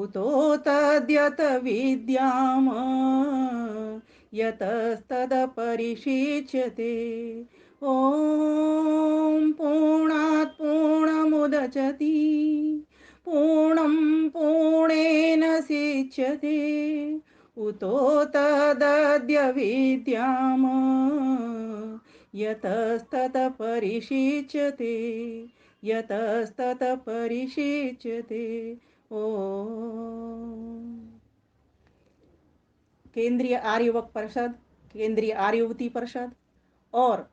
कुतो तद्यत विद्याम यतस्तदपरिशिच्यते। ॐ पूर्णात् पूर्णमुदचति पूर्णं पूर्णेन सिच्यते। उतो तदद्य विद्याम यतस्ततपरिशिच्यते यतस्ततपरिशिच्यते। ओ केंद्रीय आर्य युवक परिषद, केंद्रीय आर्य युवती परिषद और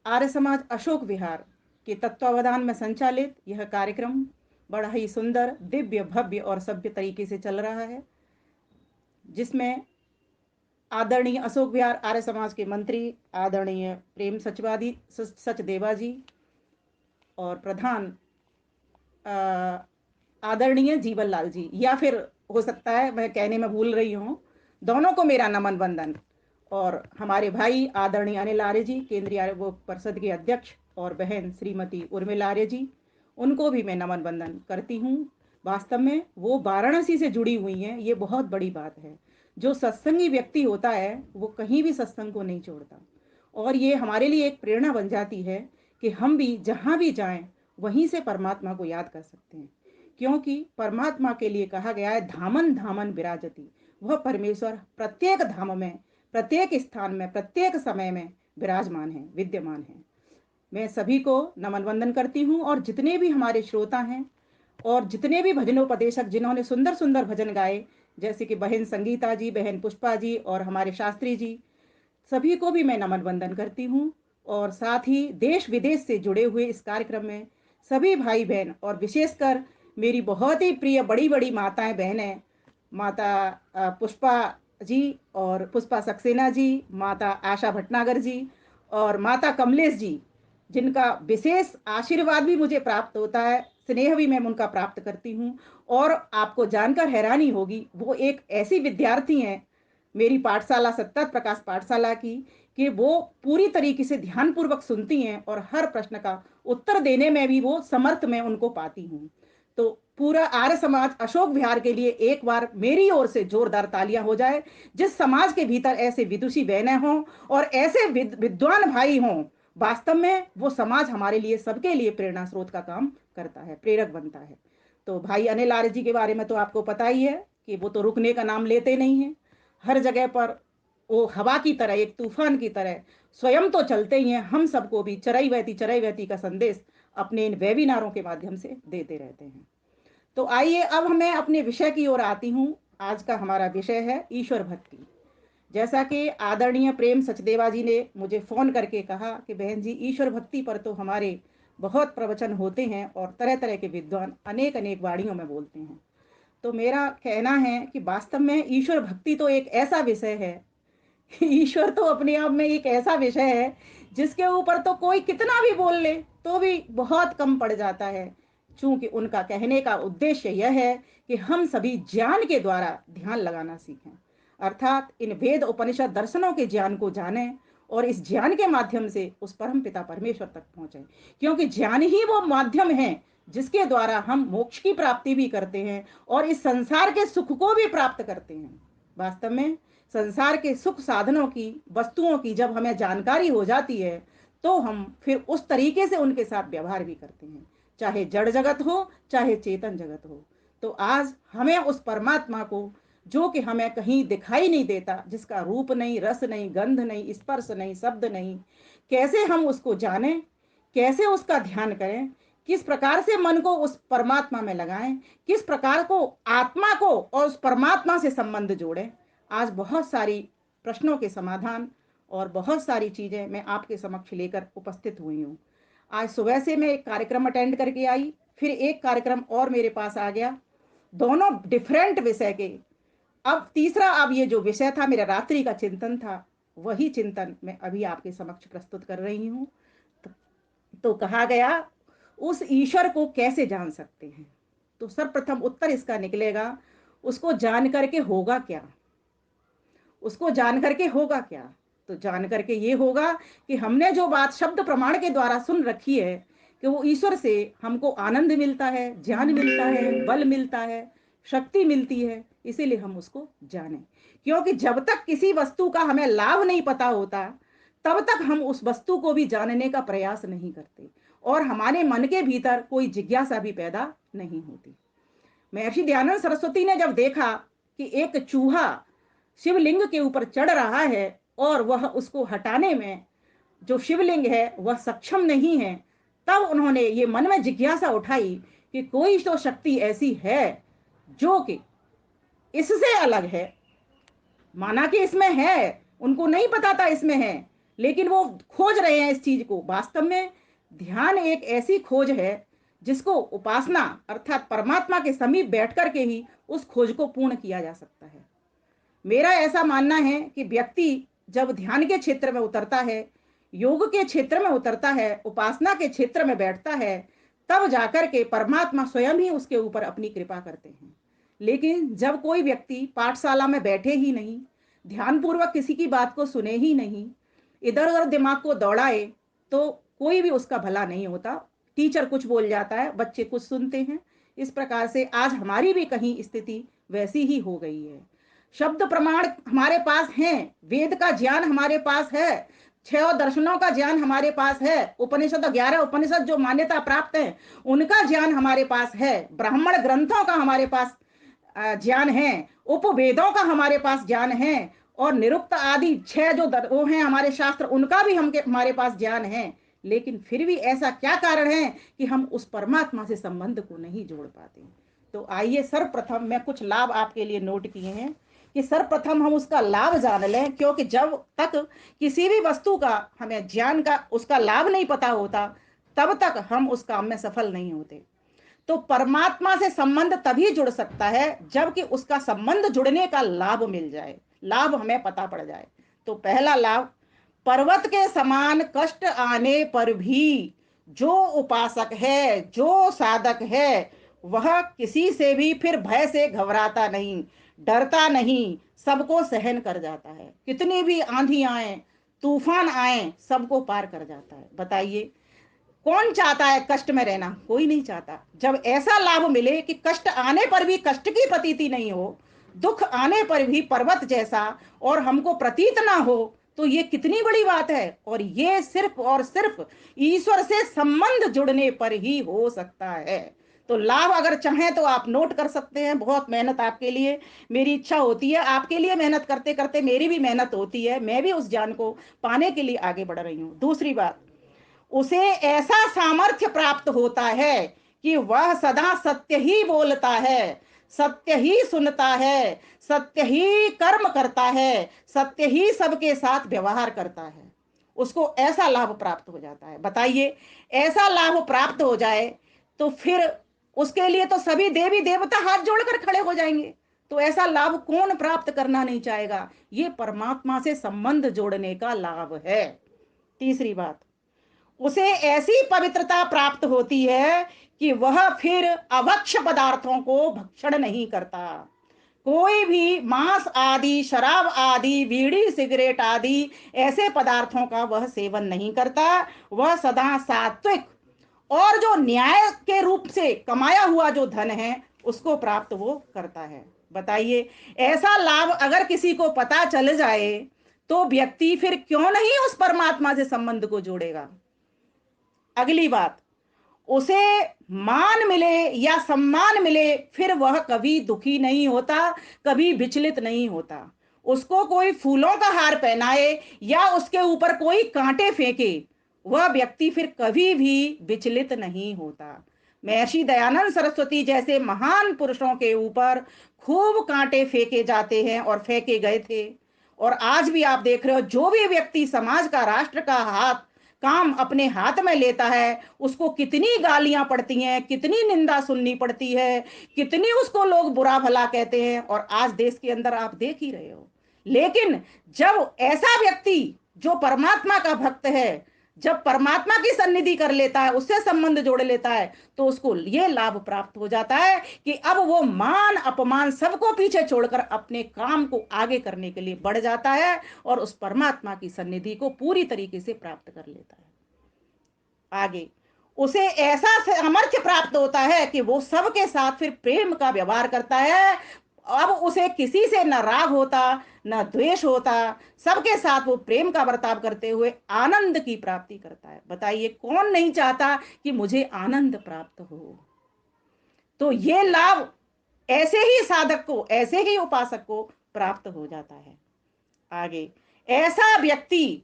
आर्य समाज अशोक विहार के तत्वावधान में संचालित यह कार्यक्रम बड़ा ही सुंदर, दिव्य, भव्य और सभ्य तरीके से चल रहा है, जिसमें आदरणीय अशोक विहार आर्य समाज के मंत्री आदरणीय प्रेम सचदेवा जी और प्रधान आदरणीय जीवन लाल जी, या फिर हो सकता है मैं कहने में भूल रही हूँ, दोनों को मेरा नमन वंदन। और हमारे भाई आदरणीय अनिल आर्य जी, केंद्रीय आर्य परिषद के अध्यक्ष, और बहन श्रीमती उर्मिला आर्य जी, उनको भी मैं नमन वंदन करती हूँ। वास्तव में वो वाराणसी से जुड़ी हुई हैं, ये बहुत बड़ी बात है। जो सत्संगी व्यक्ति होता है वो कहीं भी सत्संग को नहीं छोड़ता, और ये हमारे लिए एक प्रेरणा बन जाती है कि हम भी जहाँ भी जाएं वहीं से परमात्मा को याद कर सकते हैं, क्योंकि परमात्मा के लिए कहा गया है धामन धामन विराजती। वह परमेश्वर प्रत्येक धाम में, प्रत्येक स्थान में, प्रत्येक समय में विराजमान है, विद्यमान है। मैं सभी को नमन वंदन करती हूँ, और जितने भी हमारे श्रोता हैं और जितने भी भजनोपदेशक जिन्होंने सुंदर सुंदर भजन गाए, जैसे कि बहन संगीता जी, बहन पुष्पा जी और हमारे शास्त्री जी, सभी को भी मैं नमन वंदन करती हूँ। और साथ ही देश विदेश से जुड़े हुए इस कार्यक्रम में सभी भाई बहन, और विशेषकर मेरी बहुत ही प्रिय बड़ी बड़ी माताएं बहनें, माता पुष्पा जी और पुष्पा सक्सेना जी, माता आशा भटनागर जी और माता कमलेश जी, जिनका विशेष आशीर्वाद भी मुझे प्राप्त होता है, स्नेह भी मैं उनका प्राप्त करती हूँ। और आपको जानकर हैरानी होगी, वो एक ऐसी विद्यार्थी हैं मेरी पाठशाला सत्तर प्रकाश पाठशाला की, कि वो पूरी तरीके से ध्यानपूर्वक सुनती हैं और हर प्रश्न का उत्तर देने में भी वो समर्थ मैं उनको पाती हूँ। तो पूरा आर्य समाज अशोक विहार के लिए एक बार मेरी ओर से जोरदार तालियां हो जाए। जिस समाज के भीतर ऐसे विदुषी बहनें हों और ऐसे विद्वान भाई हों, वास्तव में वो समाज हमारे लिए, सबके लिए प्रेरणा स्रोत का काम करता है, प्रेरक बनता है। तो भाई अनिल आर्य जी के बारे में तो आपको पता ही है कि वो तो रुकने का नाम लेते नहीं है। हर जगह पर वो हवा की तरह, एक तूफान की तरह स्वयं तो चलते ही हैं, हम सबको भी चरई वहती का संदेश अपने इन वेबिनारों के माध्यम से देते रहते हैं। तो आइए अब मैं अपने विषय की ओर आती हूँ। आज का हमारा विषय है ईश्वर भक्ति। जैसा कि आदरणीय प्रेम सचदेवा जी ने मुझे फोन करके कहा कि बहन जी, ईश्वर भक्ति पर तो हमारे बहुत प्रवचन होते हैं और तरह तरह के विद्वान अनेक अनेक वाणियों में बोलते हैं। तो मेरा कहना है कि वास्तव में ईश्वर भक्ति तो एक ऐसा विषय है, ईश्वर तो अपने आप में एक ऐसा विषय है जिसके ऊपर तो कोई कितना भी बोल ले तो भी बहुत कम पड़ जाता है। चूंकि उनका कहने का उद्देश्य यह है कि हम सभी ज्ञान के द्वारा ध्यान लगाना सीखें, अर्थात इन वेद उपनिषद दर्शनों के ज्ञान को जानें और इस ज्ञान के माध्यम से उस परम पिता परमेश्वर तक पहुंचे, क्योंकि ज्ञान ही वो माध्यम है जिसके द्वारा हम मोक्ष की प्राप्ति भी करते हैं और इस संसार के सुख को भी प्राप्त करते हैं। वास्तव में संसार के सुख साधनों की, वस्तुओं की जब हमें जानकारी हो जाती है तो हम फिर उस तरीके से उनके साथ व्यवहार भी करते हैं, चाहे जड़ जगत हो चाहे चेतन जगत हो। तो आज हमें उस परमात्मा को, जो कि हमें कहीं दिखाई नहीं देता, जिसका रूप नहीं, रस नहीं, गंध नहीं, स्पर्श नहीं, शब्द नहीं, कैसे हम उसको जानें, कैसे उसका ध्यान करें, किस प्रकार से मन को उस परमात्मा में लगाएं, किस प्रकार को आत्मा को और उस परमात्मा से संबंध जोड़ें। आज बहुत सारी प्रश्नों के समाधान और बहुत सारी चीजें मैं आपके समक्ष लेकर उपस्थित हुई हूँ। आज सुबह से मैं एक कार्यक्रम अटेंड करके आई, फिर एक कार्यक्रम और मेरे पास आ गया, दोनों डिफरेंट विषय के। अब तीसरा, अब ये जो विषय था मेरा रात्रि का चिंतन था, वही चिंतन मैं अभी आपके समक्ष प्रस्तुत कर रही हूँ। तो कहा गया, उस ईश्वर को कैसे जान सकते हैं? तो सर्वप्रथम उत्तर इसका निकलेगा, उसको जान करके होगा क्या? उसको जान करके होगा क्या? तो जान करके ये होगा कि हमने जो बात शब्द प्रमाण के द्वारा सुन रखी है कि वो ईश्वर से हमको आनंद मिलता है, ज्ञान मिलता है, बल मिलता है, शक्ति मिलती है, इसीलिए हम उसको जाने। क्योंकि जब तक किसी वस्तु का हमें लाभ नहीं पता होता, तब तक हम उस वस्तु को भी जानने का प्रयास नहीं करते और हमारे मन के भीतर कोई जिज्ञासा भी पैदा नहीं होती। महर्षि दयानंद सरस्वती ने जब देखा कि एक चूहा शिवलिंग के ऊपर चढ़ रहा है और वह उसको हटाने में जो शिवलिंग है वह सक्षम नहीं है, तब उन्होंने ये मन में जिज्ञासा उठाई कि कोई तो शक्ति ऐसी है जो कि इससे अलग है। माना कि इसमें है, उनको नहीं पता था इसमें है, लेकिन वो खोज रहे हैं इस चीज को। वास्तव में ध्यान एक ऐसी खोज है जिसको उपासना अर्थात परमात्मा के समीप बैठ करके ही उस खोज को पूर्ण किया जा सकता है। मेरा ऐसा मानना है कि व्यक्ति जब ध्यान के क्षेत्र में उतरता है, योग के क्षेत्र में उतरता है, उपासना के क्षेत्र में बैठता है, तब जाकर के परमात्मा स्वयं ही उसके ऊपर अपनी कृपा करते हैं। लेकिन जब कोई व्यक्ति पाठशाला में बैठे ही नहीं, ध्यानपूर्वक किसी की बात को सुने ही नहीं, इधर उधर दिमाग को दौड़ाए, तो कोई भी उसका भला नहीं होता। टीचर कुछ बोल जाता है, बच्चे कुछ सुनते हैं। इस प्रकार से आज हमारी भी कहीं स्थिति वैसी ही हो गई है। शब्द प्रमाण हमारे पास हैं, वेद का ज्ञान हमारे पास है, 6 दर्शनों का ज्ञान हमारे पास है, उपनिषद 11 उपनिषद जो मान्यता प्राप्त है उनका ज्ञान हमारे पास है, ब्राह्मण ग्रंथों का हमारे पास ज्ञान है, उपवेदों का हमारे पास ज्ञान है, और निरुक्त आदि 6 जो वो हैं हमारे शास्त्र उनका भी हमारे पास ज्ञान है। लेकिन फिर भी ऐसा क्या कारण है कि हम उस परमात्मा से संबंध को नहीं जोड़ पाते। तो आइए सर्वप्रथम मैं कुछ लाभ आपके लिए नोट किए हैं कि सर्वप्रथम हम उसका लाभ जान लें, क्योंकि जब तक किसी भी वस्तु का हमें ज्ञान का उसका लाभ नहीं पता होता, तब तक हम उस काम में सफल नहीं होते। तो परमात्मा से संबंध तभी जुड़ सकता है जबकि उसका संबंध जुड़ने का लाभ मिल जाए, लाभ हमें पता पड़ जाए। तो पहला लाभ, पर्वत के समान कष्ट आने पर भी जो उपासक है, जो साधक है, वह किसी से भी फिर भय से घबराता नहीं, डरता नहीं, सबको सहन कर जाता है। कितनी भी आंधी आए, तूफान आए, सबको पार कर जाता है। बताइए कौन चाहता है कष्ट में रहना? कोई नहीं चाहता। जब ऐसा लाभ मिले कि कष्ट आने पर भी कष्ट की प्रतीति नहीं हो, दुख आने पर भी पर्वत जैसा और हमको प्रतीत ना हो, तो ये कितनी बड़ी बात है। और ये सिर्फ और सिर्फ ईश्वर से संबंध जुड़ने पर ही हो सकता है। तो लाभ अगर चाहें तो आप नोट कर सकते हैं। बहुत मेहनत आपके लिए, मेरी इच्छा होती है, आपके लिए मेहनत करते करते मेरी भी मेहनत होती है, मैं भी उस ज्ञान को पाने के लिए आगे बढ़ रही हूँ। दूसरी बात, उसे ऐसा सामर्थ्य प्राप्त होता है कि वह सदा सत्य ही बोलता है, सत्य ही सुनता है, सत्य ही कर्म करता है, सत्य ही सबके साथ व्यवहार करता है। उसको ऐसा लाभ प्राप्त हो जाता है। बताइए ऐसा लाभ प्राप्त हो जाए तो फिर उसके लिए तो सभी देवी देवता हाथ जोड़कर खड़े हो जाएंगे। तो ऐसा लाभ कौन प्राप्त करना नहीं चाहेगा? ये परमात्मा से संबंध जोड़ने का लाभ है। तीसरी बात, उसे ऐसी पवित्रता प्राप्त होती है कि वह फिर अभक्ष्य पदार्थों को भक्षण नहीं करता। कोई भी मांस आदि, शराब आदि, बीड़ी सिगरेट आदि ऐसे पदार्थों का वह सेवन नहीं करता। वह सदा सात्विक और जो न्याय के रूप से कमाया हुआ जो धन है उसको प्राप्त वो करता है। बताइए ऐसा लाभ अगर किसी को पता चल जाए तो व्यक्ति फिर क्यों नहीं उस परमात्मा से संबंध को जोड़ेगा? अगली बात, उसे मान मिले या सम्मान मिले, फिर वह कभी दुखी नहीं होता, कभी विचलित नहीं होता। उसको कोई फूलों का हार पहनाए या उसके ऊपर कोई कांटे फेंके, वह व्यक्ति फिर कभी भी विचलित नहीं होता। महर्षि दयानंद सरस्वती जैसे महान पुरुषों के ऊपर खूब कांटे फेंके जाते हैं और फेंके गए थे। और आज भी आप देख रहे हो, जो भी व्यक्ति समाज का, राष्ट्र का काम अपने हाथ में लेता है, उसको कितनी गालियां पड़ती हैं, कितनी निंदा सुननी पड़ती है, कितनी उसको लोग बुरा भला कहते हैं। और आज देश के अंदर आप देख ही रहे हो। लेकिन जब ऐसा व्यक्ति जो परमात्मा का भक्त है, जब परमात्मा की सन्निधि कर लेता है, उससे संबंध जोड़ लेता है, तो उसको ये लाभ प्राप्त हो जाता है कि अब वो मान अपमान सबको पीछे छोड़कर अपने काम को आगे करने के लिए बढ़ जाता है और उस परमात्मा की सन्निधि को पूरी तरीके से प्राप्त कर लेता है। आगे, उसे ऐसा सामर्थ्य प्राप्त होता है कि वो सबके साथ फिर प्रेम का व्यवहार करता है। अब उसे किसी से न राग होता, न द्वेष होता, सबके साथ वो प्रेम का बर्ताव करते हुए आनंद की प्राप्ति करता है। बताइए कौन नहीं चाहता कि मुझे आनंद प्राप्त हो। तो ये लाभ ऐसे ही साधक को, ऐसे ही उपासक को प्राप्त हो जाता है। आगे, ऐसा व्यक्ति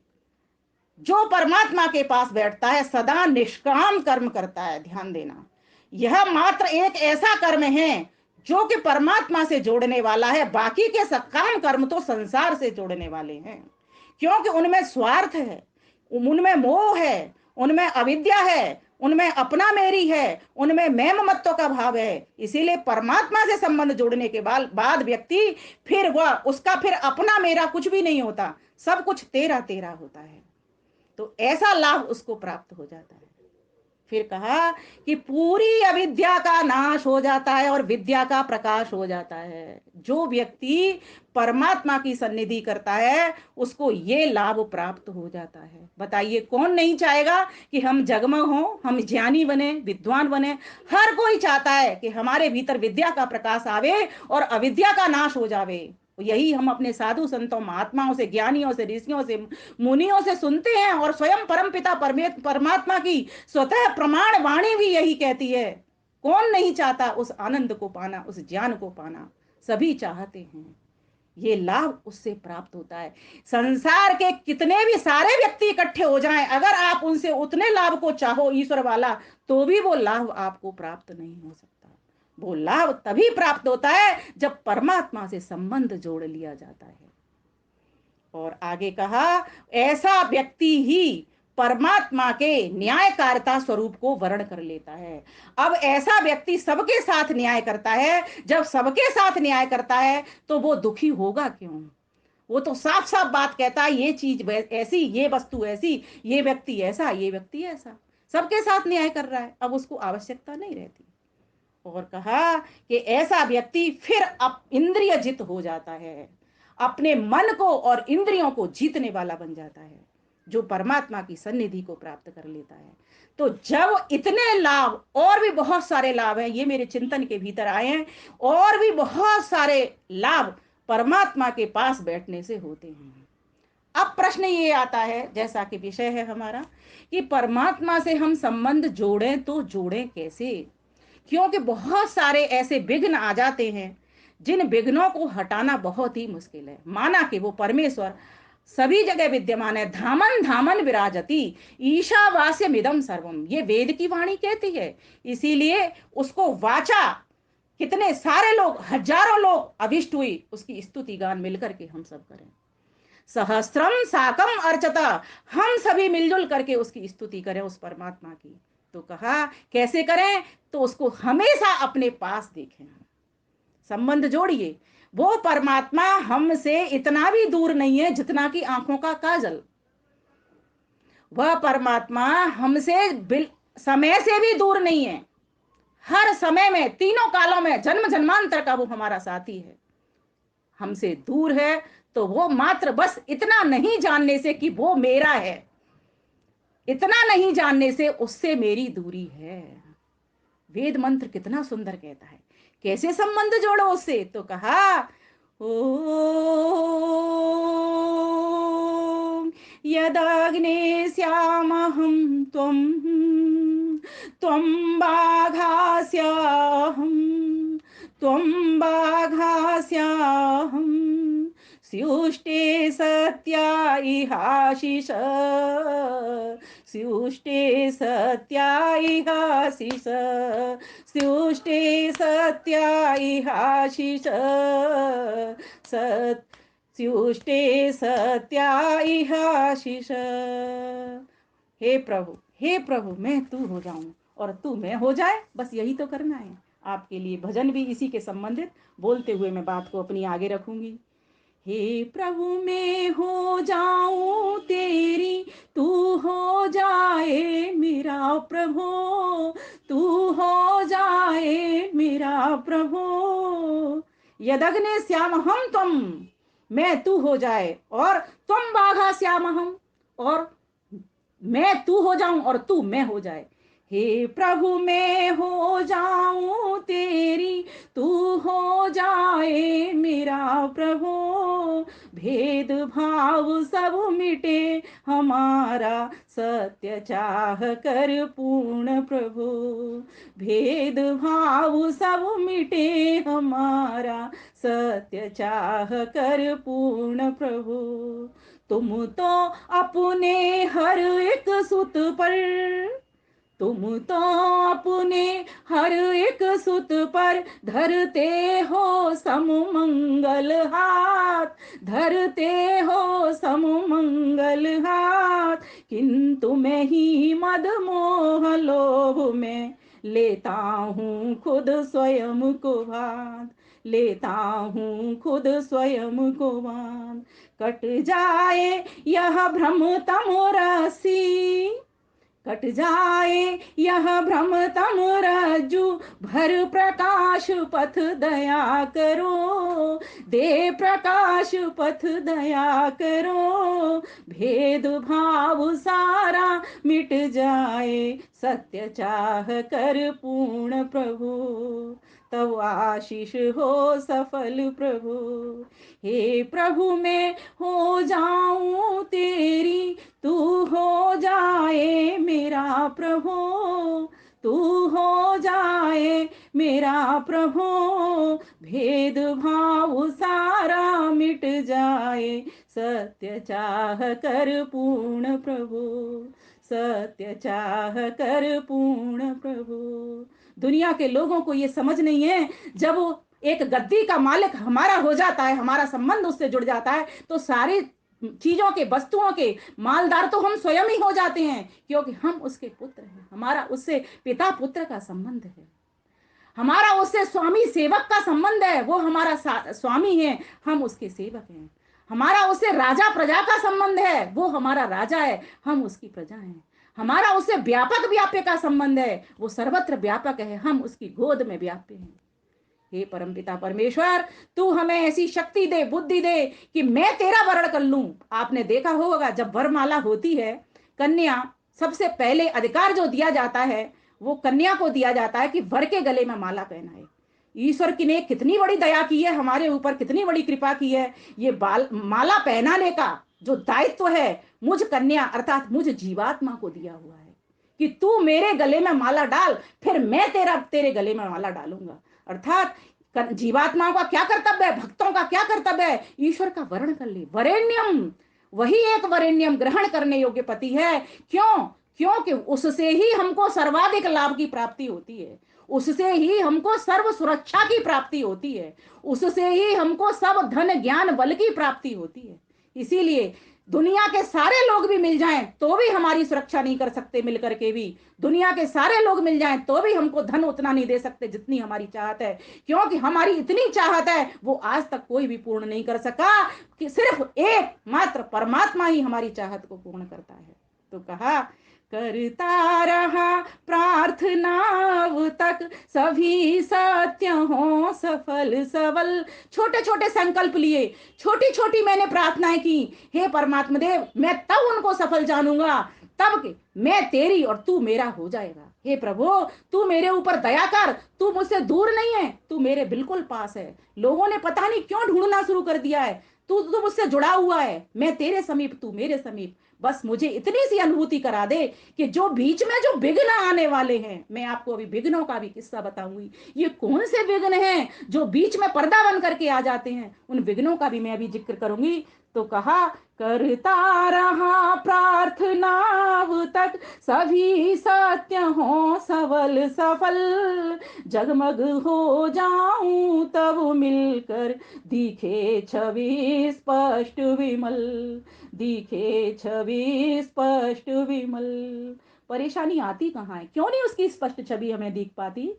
जो परमात्मा के पास बैठता है सदा निष्काम कर्म करता है। ध्यान देना, यह मात्र एक ऐसा कर्म है जो कि परमात्मा से जोड़ने वाला है। बाकी के सकाम कर्म तो संसार से जोड़ने वाले हैं, क्योंकि उनमें स्वार्थ है, उनमें मोह है, उनमें अविद्या है, उनमें अपना मेरी है, उनमें मैं ममत्व का भाव है। इसीलिए परमात्मा से संबंध जोड़ने के बाद व्यक्ति फिर वह, उसका फिर अपना मेरा कुछ भी नहीं होता, सब कुछ तेरा तेरा होता है। तो ऐसा लाभ उसको प्राप्त हो जाता है। फिर कहा कि पूरी अविद्या का नाश हो जाता है और विद्या का प्रकाश हो जाता है। जो व्यक्ति परमात्मा की सन्निधि करता है उसको ये लाभ प्राप्त हो जाता है। बताइए कौन नहीं चाहेगा कि हम जगमग हो, हम ज्ञानी बने, विद्वान बने। हर कोई चाहता है कि हमारे भीतर विद्या का प्रकाश आवे और अविद्या का नाश हो जावे। यही हम अपने साधु संतों, महात्माओं से, ज्ञानियों से, ऋषियों से, मुनियों से सुनते हैं। और स्वयं परमपिता परमात्मा की स्वतः प्रमाण वाणी भी यही कहती है। कौन नहीं चाहता उस आनंद को पाना, उस ज्ञान को पाना। सभी चाहते हैं। ये लाभ उससे प्राप्त होता है। संसार के कितने भी सारे व्यक्ति इकट्ठे हो जाएं, अगर आप उनसे उतने लाभ को चाहो ईश्वर वाला, तो भी वो लाभ आपको प्राप्त नहीं हो सकता। वो लाभ तभी प्राप्त होता है जब परमात्मा से संबंध जोड़ लिया जाता है। और आगे कहा, ऐसा व्यक्ति ही परमात्मा के न्यायकारिता स्वरूप को वर्ण कर लेता है। अब ऐसा व्यक्ति सबके साथ न्याय करता है। जब सबके साथ न्याय करता है तो वो दुखी होगा क्यों? वो तो साफ साफ बात कहता है, ये चीज ऐसी, ये वस्तु ऐसी, ये व्यक्ति ऐसा, ये व्यक्ति ऐसा। सबके साथ न्याय कर रहा है, अब उसको आवश्यकता नहीं रहती। और कहा कि ऐसा व्यक्ति फिर अब इंद्रिय जित हो जाता है, अपने मन को और इंद्रियों को जीतने वाला बन जाता है, जो परमात्मा की सन्निधि को प्राप्त कर लेता है। तो जब इतने लाभ, और भी बहुत सारे लाभ हैं, ये मेरे चिंतन के भीतर आए हैं, और भी बहुत सारे लाभ परमात्मा के पास बैठने से होते हैं। अब प्रश्न ये आता है, जैसा कि विषय है हमारा, कि परमात्मा से हम संबंध जोड़ें तो जोड़ें कैसे? क्योंकि बहुत सारे ऐसे विघ्न आ जाते हैं जिन विघ्नों को हटाना बहुत ही मुश्किल है। माना कि वो परमेश्वर सभी जगह विद्यमान है। धामन धामन विराजती ईशावास्यम इदम सर्वम, ये वेद की वाणी कहती है। इसीलिए उसको वाचा कितने सारे लोग, हजारों लोग अभिष्ट हुई उसकी स्तुति गान मिलकर के हम सब करें। सहस्त्रम साकम अर्चता, हम सभी मिलजुल करके उसकी स्तुति करें, उस परमात्मा की। तो कहा कैसे करें? तो उसको हमेशा अपने पास देखें, संबंध जोड़िए। वो परमात्मा हमसे इतना भी दूर नहीं है जितना कि आंखों का काजल। वह परमात्मा हमसे समय से भी दूर नहीं है। हर समय में, तीनों कालों में, जन्म जन्मांतर का वो हमारा साथी है। हमसे दूर है तो वो मात्र बस इतना नहीं जानने से कि वो मेरा है, इतना नहीं जानने से उससे मेरी दूरी है। वेद मंत्र कितना सुंदर कहता है, कैसे संबंध जोड़ो उससे। तो कहा, ओम यदाग्ने श्यामहम त्वं त्वं बाघास्याहम त्वं बाघास्याहम स्युष्टे सत्या इहाशिष स्युष्टे सत्या इहाशिष स्युष्टे सत्या इहाशिष सत् स्युष्टे सत्या इहाशिष। हे प्रभु, हे प्रभु, मैं तू हो जाऊं और तू मैं हो जाए, बस यही तो करना है। आपके लिए भजन भी इसी के संबंधित बोलते हुए मैं बात को अपनी आगे रखूंगी। हे प्रभु मैं हो जाऊं तेरी, तू हो जाए मेरा प्रभु, तू हो जाए मेरा प्रभु। यदग्ने श्याम हम तुम, मैं तू हो जाए, और तुम बाघा श्याम हम, और मैं तू हो जाऊं और तू मैं हो जाए। हे प्रभु मैं हो जाऊं तेरी, तू हो जाए मेरा प्रभु। भेद भाव सब मिटे हमारा, सत्य चाह कर पूर्ण प्रभु। भेद भाव सब मिटे हमारा, सत्य चाह कर पूर्ण प्रभु। तुम तो अपने हर एक सुत पर, तुम तो अपने हर एक सुत पर धरते हो सममंगल हाथ, धरते हो सममंगल हाथ। किंतु मैं ही मद मोह लोभ में लेता हूँ खुद स्वयं को बांध, लेता हूँ खुद स्वयं को बांध। कट जाए यह भ्रम तम रसी, कट जाए यह भ्रम तम रज्जु, भर प्रकाश पथ दया करो, दे प्रकाश पथ दया करो। भेद भाव सारा मिट जाए, सत्य चाह कर पूर्ण प्रभु। तब आशीष हो सफल प्रभु। हे प्रभु मैं हो जाऊं तेरी, तू हो जाए मेरा प्रभु, तू हो जाए मेरा प्रभु। भेद भाव सारा मिट जाए, सत्य चाह कर पूर्ण प्रभु, सत्य चाह कर पूर्ण प्रभु। दुनिया के लोगों को ये समझ नहीं है, जब वो एक गद्दी का मालिक हमारा हो जाता है, हमारा संबंध उससे जुड़ जाता है, तो सारी चीजों के, वस्तुओं के मालदार तो हम स्वयं ही हो जाते हैं, क्योंकि हम उसके पुत्र हैं। हमारा उससे पिता पुत्र का संबंध है, हमारा उससे स्वामी सेवक का संबंध है। वो हमारा स्वामी है, हम उसके सेवक हैं। हमारा उससे राजा प्रजा का संबंध है, वो हमारा राजा है, हम उसकी प्रजा हैं। हमारा उससे व्यापक व्याप्य का संबंध है, वो सर्वत्र व्यापक है, हम उसकी गोद में व्याप्य हैं। हे परमपिता परमेश्वर, तू हमें ऐसी शक्ति दे, बुद्धि दे कि मैं तेरा वरण कर लूं। आपने देखा होगा, जब वरमाला होती है, कन्या सबसे पहले अधिकार जो दिया जाता है वो कन्या को दिया जाता है कि वर के गले में माला पहनाए। ईश्वर की ने कितनी बड़ी दया की है हमारे ऊपर, कितनी बड़ी कृपा की है। ये माला पहनाने का जो दायित्व है मुझ कन्या अर्थात मुझ जीवात्मा को दिया हुआ है कि तू मेरे गले में माला डाल, फिर मैं तेरे गले में माला डालूंगा। अर्थात जीवात्माओं का क्या कर्तव्य है, भक्तों का क्या कर्तव्य है, ईश्वर का वर्ण कर ले। वरेण्यम, वही एक वरेण्यम ग्रहण करने योग्य पति है। क्यों? क्योंकि उससे ही हमको सर्वाधिक लाभ की प्राप्ति होती है, उससे ही हमको सर्व सुरक्षा की प्राप्ति होती है, उससे ही हमको सब धन ज्ञान बल की प्राप्ति होती है। इसीलिए दुनिया के सारे लोग भी मिल जाएं तो भी हमारी सुरक्षा नहीं कर सकते, मिलकर के भी दुनिया के सारे लोग मिल जाएं तो भी हमको धन उतना नहीं दे सकते जितनी हमारी चाहत है, क्योंकि हमारी इतनी चाहत है वो आज तक कोई भी पूर्ण नहीं कर सका, कि सिर्फ एक मात्र परमात्मा ही हमारी चाहत को पूर्ण करता है। तो कहा, करता रहा प्रार्थना अब तक, सभी सत्य हो सफल सबल। छोटे छोटे संकल्प लिए, छोटी छोटी मैंने प्रार्थनाएं की, हे परमात्मा देव मैं तब उनको सफल जानूंगा तब कि मैं तेरी और तू मेरा हो जाएगा। हे प्रभु, तू मेरे ऊपर दया कर, तू मुझसे दूर नहीं है, तू मेरे बिल्कुल पास है। लोगों ने पता नहीं क्यों ढूंढना शुरू कर दिया है, तू मुझसे जुड़ा हुआ है, मैं तेरे समीप, तू मेरे समीप। बस मुझे इतनी सी अनुभूति करा दे कि जो बीच में जो विघ्न आने वाले हैं, मैं आपको अभी विघ्नों का भी किस्सा बताऊंगी। ये कौन से विघ्न हैं जो बीच में पर्दा बन करके आ जाते हैं, उन विघ्नों का भी मैं अभी जिक्र करूंगी। तो कहा, करता रहा प्रार्थना अब तक, सभी सत्य हो सबल सफल। जगमग हो जाऊं तब मिलकर, दिखे छवि स्पष्ट विमल, दिखे छवि स्पष्ट विमल। परेशानी आती कहाँ है, क्यों नहीं उसकी स्पष्ट छवि हमें दिख पाती?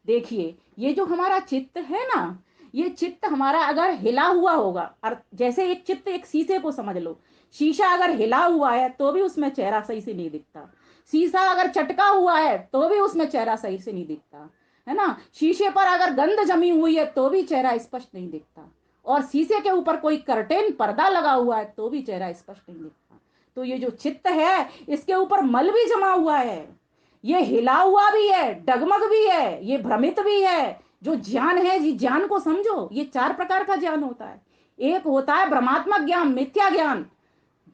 देखिए, ये जो हमारा चित्त है ना, ये चित्त हमारा अगर हिला हुआ होगा, और जैसे एक चित्त, एक शीशे को समझ लो, शीशा अगर हिला हुआ है तो भी उसमें चेहरा सही से नहीं दिखता, शीशा अगर चटका हुआ है तो भी उसमें चेहरा सही से नहीं दिखता, है ना। शीशे पर अगर गंध जमी हुई है तो भी चेहरा स्पष्ट नहीं दिखता, और शीशे के ऊपर कोई कर्टेन पर्दा लगा हुआ है तो भी चेहरा स्पष्ट नहीं दिखता। तो ये जो चित्त है इसके ऊपर मल भी जमा हुआ है, ये हिला हुआ भी है, डगमग भी है, ये भ्रमित भी है। जो ज्ञान है, जी ज्ञान को समझो, ये चार प्रकार का ज्ञान होता है। एक होता है भ्रमात्मक ज्ञान, मिथ्या ज्ञान।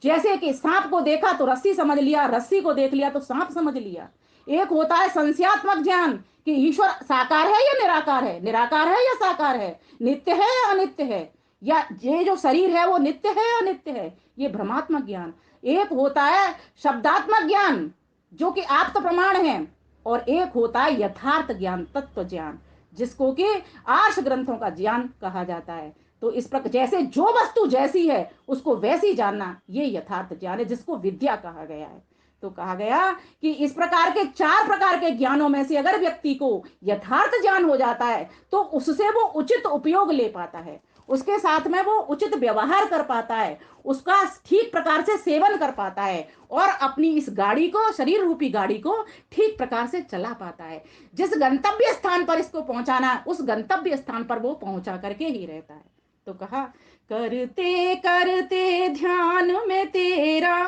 जैसे कि सांप को देखा तो रस्सी समझ लिया, रस्सी को देख लिया तो सांप समझ लिया। एक होता है संशयात्मक ज्ञान, कि ईश्वर साकार है या निराकार है, निराकार है या साकार है, नित्य है या अनित्य है, या ये जो शरीर है वो नित्य है या अनित्य है, ये भ्रमात्मक ज्ञान। एक होता है शब्दात्मक ज्ञान, जो कि आप्त प्रमाण है। और एक होता है यथार्थ ज्ञान, तत्व ज्ञान, जिसको कि आर्ष ग्रंथों का ज्ञान कहा जाता है। तो इस प्रकार जैसे जो वस्तु जैसी है उसको वैसी जानना, ये यथार्थ ज्ञान है, जिसको विद्या कहा गया है। तो कहा गया कि इस प्रकार के चार प्रकार के ज्ञानों में से अगर व्यक्ति को यथार्थ ज्ञान हो जाता है तो उससे वो उचित उपयोग ले पाता है, उसके साथ में वो उचित व्यवहार कर पाता है, उसका ठीक प्रकार से सेवन कर पाता है, और अपनी इस गाड़ी को, शरीर रूपी गाड़ी को ठीक प्रकार से चला पाता है। जिस गंतव्य स्थान पर इसको पहुंचाना है उस गंतव्य स्थान पर वो पहुंचा करके ही रहता है। तो कहा, करते करते ध्यान में तेरा,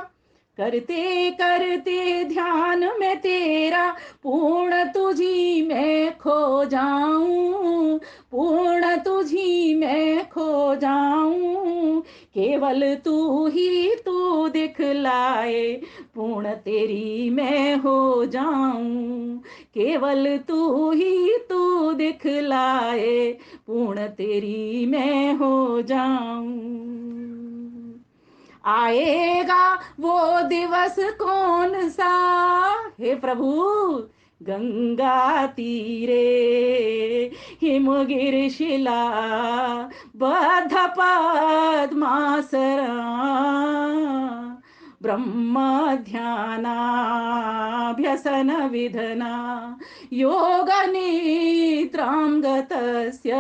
करते करते ध्यान में तेरा, पूर्ण तुझी मैं खो जाऊं, पूर्ण तुझी मैं खो जाऊं, केवल तू ही तू दिखलाए, पूर्ण तेरी मैं हो जाऊं, केवल तू ही तू दिखलाए, पूर्ण तेरी मैं हो जाऊं। आएगा वो दिवस कौन सा, हे प्रभु, गंगा तीरे हिमगिर शिला बद्ध पद्मासरा, ब्रह्म ध्यानाभ्यसन विधना योग निद्रां गतस्य,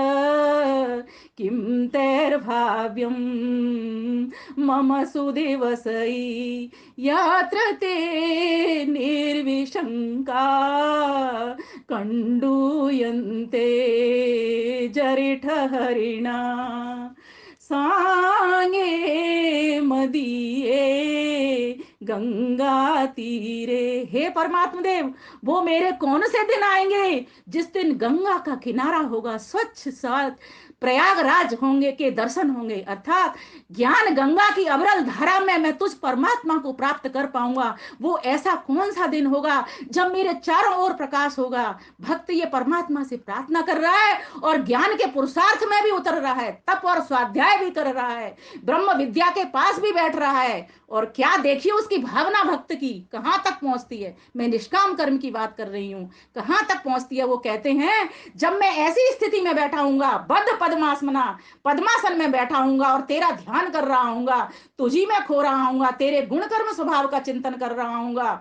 किं तैर्भाव्यं मम सुदिवसै, यत्र ते निर्विशंका कंडूयन्ते जरिठहरिणा, सांगे मदीये गंगा तीरे। हे परमात्मा देव, वो मेरे कौन से दिन आएंगे जिस दिन गंगा का किनारा होगा, स्वच्छ स्वच्छ प्रयागराज होंगे के दर्शन होंगे, अर्थात ज्ञान गंगा की अविरल धारा में मैं तुझ परमात्मा को प्राप्त कर पाऊंगा। वो ऐसा कौन सा दिन होगा जब मेरे चारों ओर प्रकाश होगा। भक्त ये परमात्मा से प्रार्थना कर रहा है और ज्ञान के पुरुषार्थ में भी उतर रहा है, तप और स्वाध्याय भी कर रहा है, ब्रह्म विद्या के पास भी बैठ रहा है। और क्या देखिए उसकी भावना भक्त की कहां तक पहुंचती है। मैं निष्काम कर्म की बात कर रही हूं, कहां तक पहुंचती है। वो कहते हैं, जब मैं ऐसी स्थिति में बैठा हूंगा, बद्ध पद्मासना, पद्मासन में बैठा हूंगा और तेरा ध्यान कर रहा हूंगा, तुझी में खो रहा हूंगा, तेरे गुण कर्म स्वभाव का चिंतन कर रहा हूंगा,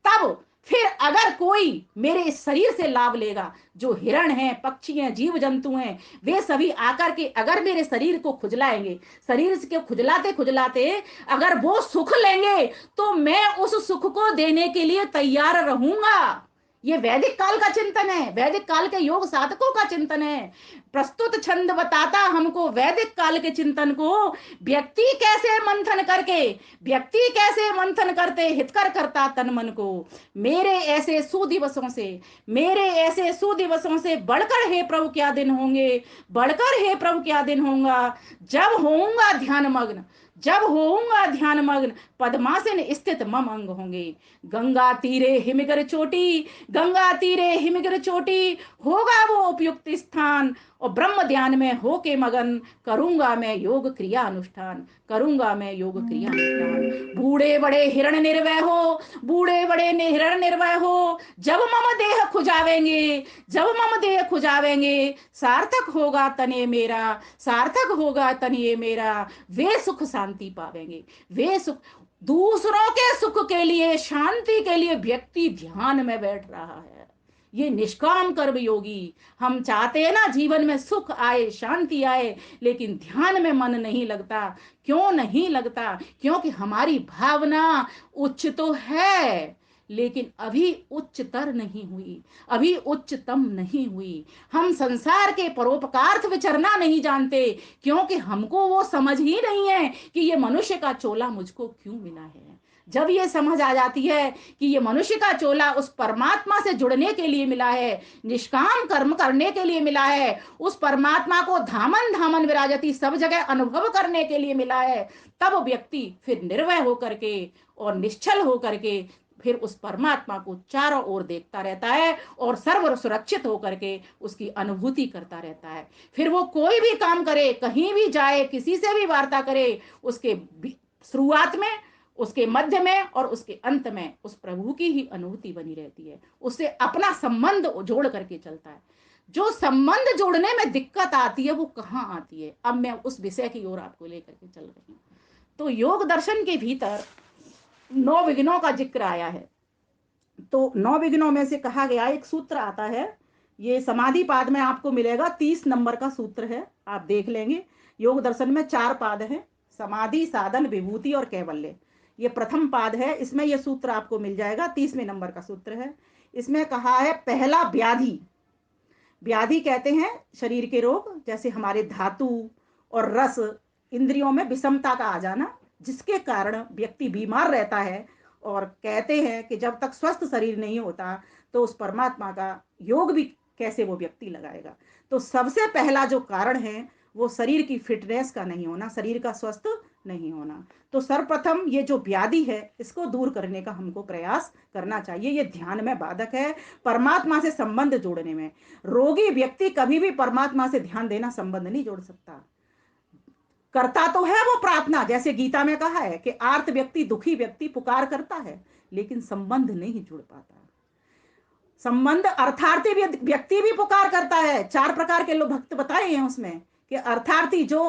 तब फिर अगर कोई मेरे इस शरीर से लाभ लेगा, जो हिरण हैं, पक्षी हैं, जीव जंतु हैं, वे सभी आकर के अगर मेरे शरीर को खुजलाएंगे, शरीर के खुजलाते खुजलाते अगर वो सुख लेंगे, तो मैं उस सुख को देने के लिए तैयार रहूंगा। ये वैदिक काल का चिंतन है, वैदिक काल के योग साधकों का चिंतन है। प्रस्तुत छंद बताता हमको वैदिक काल के चिंतन को। व्यक्ति कैसे मंथन करके, व्यक्ति कैसे मंथन करते हितकर करता तन मन को। मेरे ऐसे सुदिवसों से, मेरे ऐसे सुदिवसों से बढ़कर हे प्रभु क्या दिन होंगे, बढ़कर हे प्रभु क्या दिन होगा, जब होऊंगा ध्यान मग्न, जब होऊंगा ध्यान मग्न, पद्मासन स्थित मम अंग होंगे। गंगा तीरे हिमगिर चोटी, गंगा तीरे हिमगिर चोटी, होगा वो उपयुक्त स्थान, और ब्रह्म ध्यान में हो के मगन, करूंगा मैं योग क्रिया अनुष्ठान, करूंगा मैं योग क्रिया अनुष्ठान। बूढ़े बड़े हिरण निर्वय हो, बूढ़े बड़े हिरण निर्वय हो, जब मम देह खुजावेंगे, जब मम देह खुजावेंगे, सार्थक होगा तने मेरा, सार्थक होगा तने मेरा, वे सुख शांति पावेंगे, वे सुख। दूसरों के सुख के लिए, शांति के लिए व्यक्ति ध्यान में बैठ रहा है। ये निष्काम कर्म योगी। हम चाहते हैं ना जीवन में सुख आए, शांति आए, लेकिन ध्यान में मन नहीं लगता। क्यों नहीं लगता? क्योंकि हमारी भावना उच्च तो है, लेकिन अभी उच्चतर नहीं हुई, अभी उच्चतम नहीं हुई। हम संसार के परोपकार्थ विचरना नहीं जानते, क्योंकि हमको वो समझ ही नहीं है कि ये मनुष्य का चोला मुझको क्यों मिला है। जब ये समझ आ जाती है कि ये मनुष्य का चोला उस परमात्मा से जुड़ने के लिए मिला है, निष्काम कर्म करने के लिए मिला है, उस परमात्मा को धामन धामन विराजती सब जगह अनुभव करने के लिए मिला है, तब व्यक्ति फिर निर्भय होकर के और निश्चल होकर के फिर उस परमात्मा को चारों ओर देखता रहता है और सर्व सुरक्षित होकर के उसकी अनुभूति करता रहता है। फिर वो कोई भी काम करे, कहीं भी जाए, किसी से भी वार्ता करे, उसके शुरुआत में, उसके मध्य में और उसके अंत में उस प्रभु की ही अनुभूति बनी रहती है। उससे अपना संबंध जोड़ करके चलता है। जो संबंध जोड़ने में दिक्कत आती है वो कहाँ आती है, अब मैं उस विषय की ओर आपको लेकर के चल रही हूँ। तो योग दर्शन के भीतर 9 विघ्नों का जिक्र आया है। तो 9 विघ्नों में से कहा गया एक सूत्र आता है, ये समाधि पाद में आपको मिलेगा, 30 नंबर का सूत्र है, आप देख लेंगे। योग दर्शन में 4 पाद है, समाधि, साधन, विभूति और कैवल्य। ये प्रथम पाद है, इसमें ये सूत्र आपको मिल जाएगा, 30वें नंबर का सूत्र है। इसमें कहा है पहला व्याधि। व्याधि कहते हैं शरीर के रोग, जैसे हमारे धातु और रस इंद्रियों में विषमता का आ जाना, जिसके कारण व्यक्ति बीमार रहता है। और कहते हैं कि जब तक स्वस्थ शरीर नहीं होता तो उस परमात्मा का योग भी कैसे वो व्यक्ति लगाएगा। तो सबसे पहला जो कारण है वो शरीर की फिटनेस का नहीं होना, शरीर का स्वस्थ नहीं होना। तो सर्वप्रथम ये जो व्याधि है इसको दूर करने का हमको प्रयास करना चाहिए। ये ध्यान में बाधक है परमात्मा से संबंध जोड़ने में। रोगी व्यक्ति कभी भी परमात्मा से ध्यान देना संबंध नहीं जोड़ सकता। करता तो है वो प्रार्थना, जैसे गीता में कहा है कि आर्त व्यक्ति, दुखी व्यक्ति पुकार करता है, लेकिन संबंध नहीं जुड़ पाता। संबंध अर्थार्थी व्यक्ति भी पुकार करता है। 4 प्रकार के लोग भक्त बताए हैं उसमें कि अर्थार्थी जो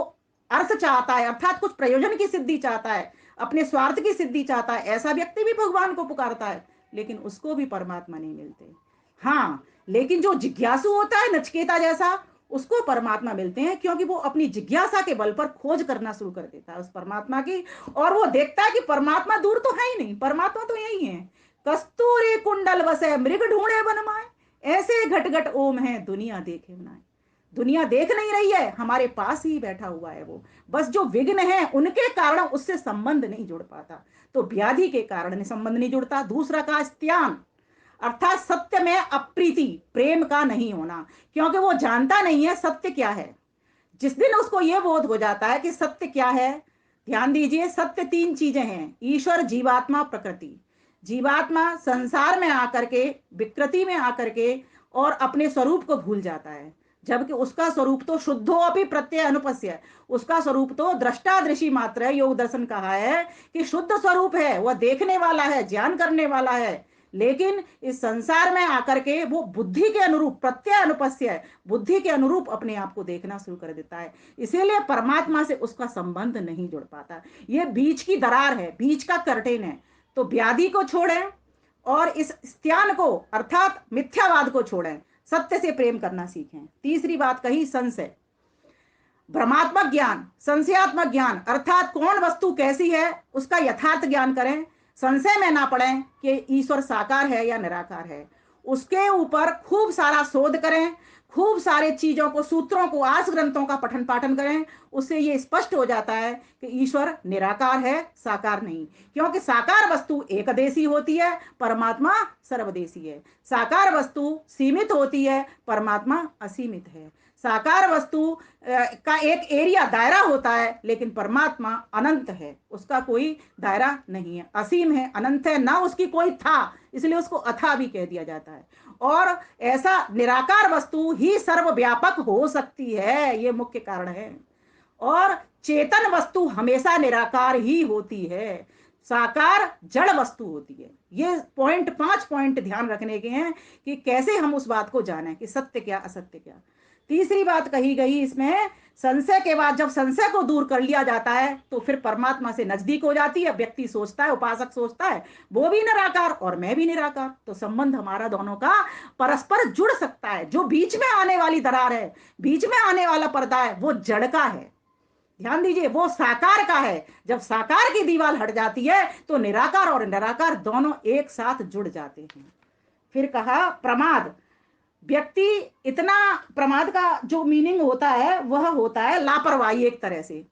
अर्थ चाहता है, अर्थात कुछ प्रयोजन की सिद्धि चाहता है, अपने स्वार्थ की सिद्धि चाहता है, ऐसा व्यक्ति भी भगवान को पुकारता है, लेकिन उसको भी परमात्मा नहीं मिलते। हाँ, लेकिन जो जिज्ञासु होता है नचिकेता जैसा, उसको परमात्मा मिलते हैं, क्योंकि वो अपनी जिज्ञासा के बल पर खोज करना शुरू कर देता है उस परमात्मा की। और वो देखता है कि परमात्मा दूर तो है ही नहीं, परमात्मा तो यही है। कस्तूरी कुंडल वसे मृग ढूंढे बन माए, ऐसे घट घट ओम है दुनिया देखे बनाए। दुनिया देख नहीं रही है, हमारे पास ही बैठा हुआ है वो। बस जो विघ्न है उनके कारण उससे संबंध नहीं जुड़ पाता। तो व्याधि के कारण संबंध नहीं जुड़ता। दूसरा का स्त्यान, अर्थात सत्य में अप्रीति, प्रेम का नहीं होना, क्योंकि वो जानता नहीं है सत्य क्या है। जिस दिन उसको यह बोध हो जाता है कि सत्य क्या है, ध्यान दीजिए, सत्य 3 चीजें हैं, ईश्वर, जीवात्मा, प्रकृति। जीवात्मा संसार में आकर के, विकृति में आकर के और अपने स्वरूप को भूल जाता है, जबकि उसका स्वरूप तो शुद्धो अपि प्रत्यय अनुपस्य है। उसका स्वरूप तो दृष्टादृशी मात्र है। योग दर्शन कहा है कि शुद्ध स्वरूप है, वह देखने वाला है, ज्ञान करने वाला है, लेकिन इस संसार में आकर के वो बुद्धि के अनुरूप, प्रत्यय अनुपस्य है, बुद्धि के अनुरूप अपने आप को देखना शुरू कर देता है। इसीलिए परमात्मा से उसका संबंध नहीं जुड़ पाता। ये बीच की दरार है, बीच का कर्टेन है। तो व्याधि को छोड़ें और इस स्त्यान को अर्थात मिथ्यावाद को छोड़ें, सत्य से प्रेम करना सीखें। तीसरी बात कही संशय, भ्रमात्मक ज्ञान, संशयात्मक ज्ञान, अर्थात कौन वस्तु कैसी है उसका यथार्थ ज्ञान करें। संशय में ना पड़ें कि ईश्वर साकार है या निराकार है। उसके ऊपर खूब सारा शोध करें, खूब सारे चीजों को, सूत्रों को, आर्ष ग्रंथों का पठन पाठन करें। उससे ये स्पष्ट हो जाता है कि ईश्वर निराकार है, साकार नहीं। क्योंकि साकार वस्तु एकदेशी होती है, परमात्मा सर्वदेशी है। साकार वस्तु सीमित होती है, परमात्मा असीमित है। साकार वस्तु का एक एरिया, दायरा होता है, लेकिन परमात्मा अनंत है, उसका कोई दायरा नहीं है, असीम है, अनंत है, ना उसकी कोई था, इसलिए उसको अथा भी कह दिया जाता है। और ऐसा निराकार वस्तु ही सर्वव्यापक हो सकती है, ये मुख्य कारण है। और चेतन वस्तु हमेशा निराकार ही होती है, साकार जड़ वस्तु होती है। ये पॉइंट, 5 पॉइंट ध्यान रखने के हैं कि कैसे हम उस बात को जानें कि सत्य क्या, असत्य क्या। तीसरी बात कही गई इसमें, संशय के बाद जब संशय को दूर कर लिया जाता है तो फिर परमात्मा से नजदीक हो जाती है। व्यक्ति सोचता है, उपासक सोचता है वो भी निराकार और मैं भी निराकार, तो संबंध हमारा दोनों का परस्पर जुड़ सकता है। जो बीच में आने वाली दरार है, बीच में आने वाला पर्दा है, वो जड़ का है, ध्यान दीजिए, वो साकार का है। जब साकार की दीवार हट जाती है तो निराकार और निराकार दोनों एक साथ जुड़ जाते हैं। फिर कहा प्रमाद, व्यक्ति इतना, प्रमाद का जो मीनिंग होता है वह होता है लापरवाही एक तरह से।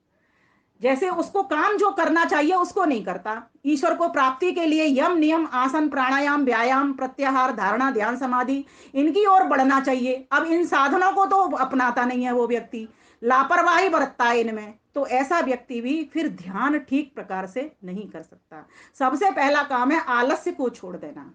जैसे उसको काम जो करना चाहिए उसको नहीं करता। ईश्वर को प्राप्ति के लिए यम नियम आसन प्राणायाम व्यायाम प्रत्याहार धारणा ध्यान समाधि इनकी ओर बढ़ना चाहिए, अब इन साधनों को तो अपनाता नहीं है वो व्यक्ति, लापरवाही बरतता है इनमें, तो ऐसा व्यक्ति भी फिर ध्यान ठीक प्रकार से नहीं कर सकता। सबसे पहला काम है आलस्य को छोड़ देना,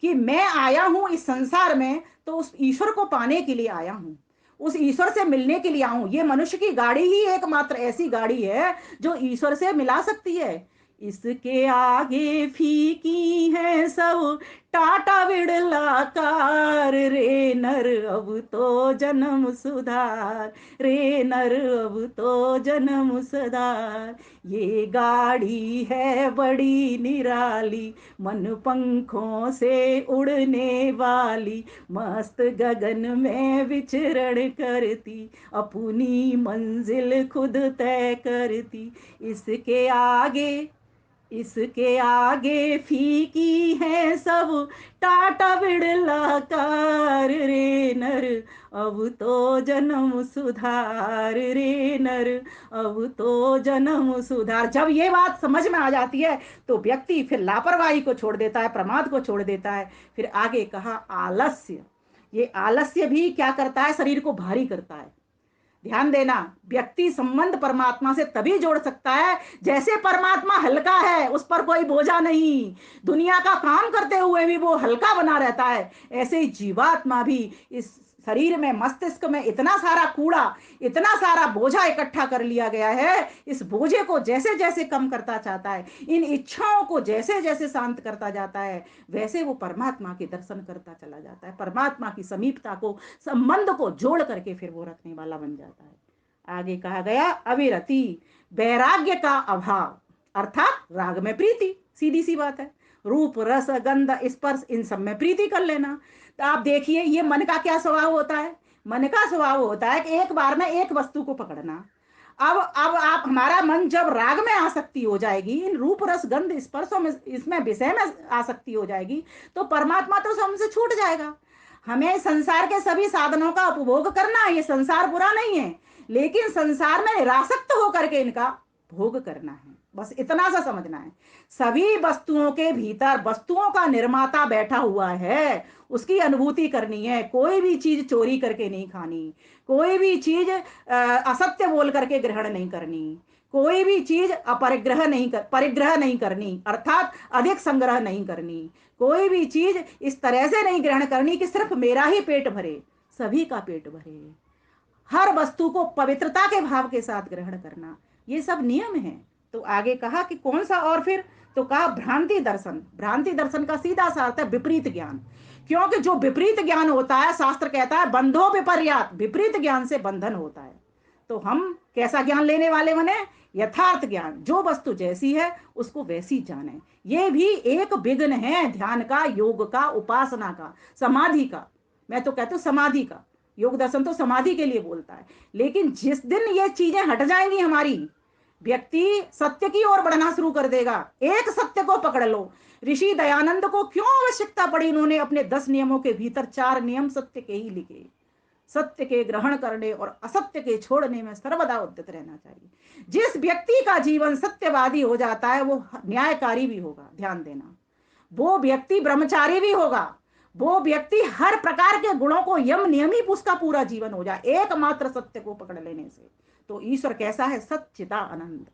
कि मैं आया हूं इस संसार में तो उस ईश्वर को पाने के लिए आया हूं, उस ईश्वर से मिलने के लिए आऊं। ये मनुष्य की गाड़ी ही एकमात्र ऐसी गाड़ी है जो ईश्वर से मिला सकती है। इसके आगे फीकी है सब टाटा बिड़ला कार, रे नर अब तो जन्म सुधार, रे नर अब तो जन्म सुधार। ये गाड़ी है बड़ी निराली, मन पंखों से उड़ने वाली, मस्त गगन में विचरण करती, अपनी मंजिल खुद तय करती। इसके आगे इसके आगे फीकी है सब टाटा बिड़ला कार, रे नर अब तो जन्म सुधार, रे नर अब तो जन्म सुधार। जब ये बात समझ में आ जाती है तो व्यक्ति फिर लापरवाही को छोड़ देता है, प्रमाद को छोड़ देता है। फिर आगे कहा आलस्य, ये आलस्य भी क्या करता है, शरीर को भारी करता है। ध्यान देना, व्यक्ति संबंध परमात्मा से तभी जोड़ सकता है जैसे परमात्मा हल्का है, उस पर कोई बोझा नहीं, दुनिया का काम करते हुए भी वो हल्का बना रहता है। ऐसे ही जीवात्मा भी इस शरीर में मस्तिष्क में इतना सारा कूड़ा, इतना सारा बोझा इकट्ठा कर लिया गया है, इस बोझे को जैसे जैसे कम करता चाहता है, इन इच्छाओं को जैसे जैसे शांत करता जाता है, वैसे वो परमात्मा के दर्शन करता चला जाता है, परमात्मा की समीपता को, संबंध को जोड़ करके फिर वो रखने वाला बन जाता है। आगे कहा गया अविरति, वैराग्य का अभाव, अर्थात राग में प्रीति, सीधी सी बात है। रूप रस गंध स्पर्श इन सब में प्रीति कर लेना। तो आप देखिए ये मन का क्या स्वभाव होता है, मन का स्वभाव होता है कि एक बार में एक वस्तु को पकड़ना। अब आप हमारा मन जब राग में आसक्ति हो जाएगी, इन रूप रस गंध स्पर्शों में, इसमें विषय में आसक्ति हो जाएगी, तो परमात्मा तो हमसे छूट जाएगा। हमें संसार के सभी साधनों का उपभोग करना है, ये संसार बुरा नहीं है, लेकिन संसार में निरासक्त होकर के इनका भोग करना है, बस इतना सा समझना है। सभी वस्तुओं के भीतर वस्तुओं का निर्माता बैठा हुआ है, उसकी अनुभूति करनी है। कोई भी चीज चोरी करके नहीं खानी, कोई भी चीज असत्य बोल करके ग्रहण नहीं करनी, कोई भी चीज अपरिग्रह नहीं परिग्रह नहीं करनी, अर्थात अधिक संग्रह नहीं करनी, कोई भी चीज इस तरह से नहीं ग्रहण करनी कि सिर्फ मेरा ही पेट भरे, सभी का पेट भरे। हर वस्तु को पवित्रता के भाव के साथ ग्रहण करना, ये सब नियम है। तो आगे कहा कि कौन सा, और फिर तो कहा भ्रांति दर्शन। भ्रांति दर्शन का सीधा सा अर्थ है विपरीत ज्ञान, क्योंकि जो विपरीत ज्ञान होता है, शास्त्र कहता है बंधो विपर्यात, विपरीत ज्ञान से बंधन होता है। तो हम कैसा ज्ञान लेने वाले बने, यथार्थ ज्ञान, जो वस्तु जैसी है उसको वैसी जाने। ये भी एक विघ्न है ध्यान का, योग का, उपासना का, समाधि का। मैं तो कहती हूँ समाधि का, योग दर्शन तो समाधि के लिए बोलता है। लेकिन जिस दिन ये चीजें हट जाएंगी हमारी, व्यक्ति सत्य की ओर बढ़ना शुरू कर देगा। एक सत्य को पकड़ लो, ऋषि दयानंद को क्यों आवश्यकता पड़ी, उन्होंने अपने 10 नियमों के भीतर 4 नियम सत्य के ही लिखे। सत्य के ग्रहण करने और असत्य के छोड़ने में सर्वदा उद्यत रहना चाहिए। जिस व्यक्ति का जीवन सत्यवादी हो जाता है वो न्यायकारी भी होगा, ध्यान देना, वो व्यक्ति ब्रह्मचारी भी होगा, वो व्यक्ति हर प्रकार के गुणों को यम नियमित उसका पूरा जीवन हो जाए एकमात्र सत्य को पकड़ लेने से। तो ईश्वर कैसा है, सच्चिता आनंद,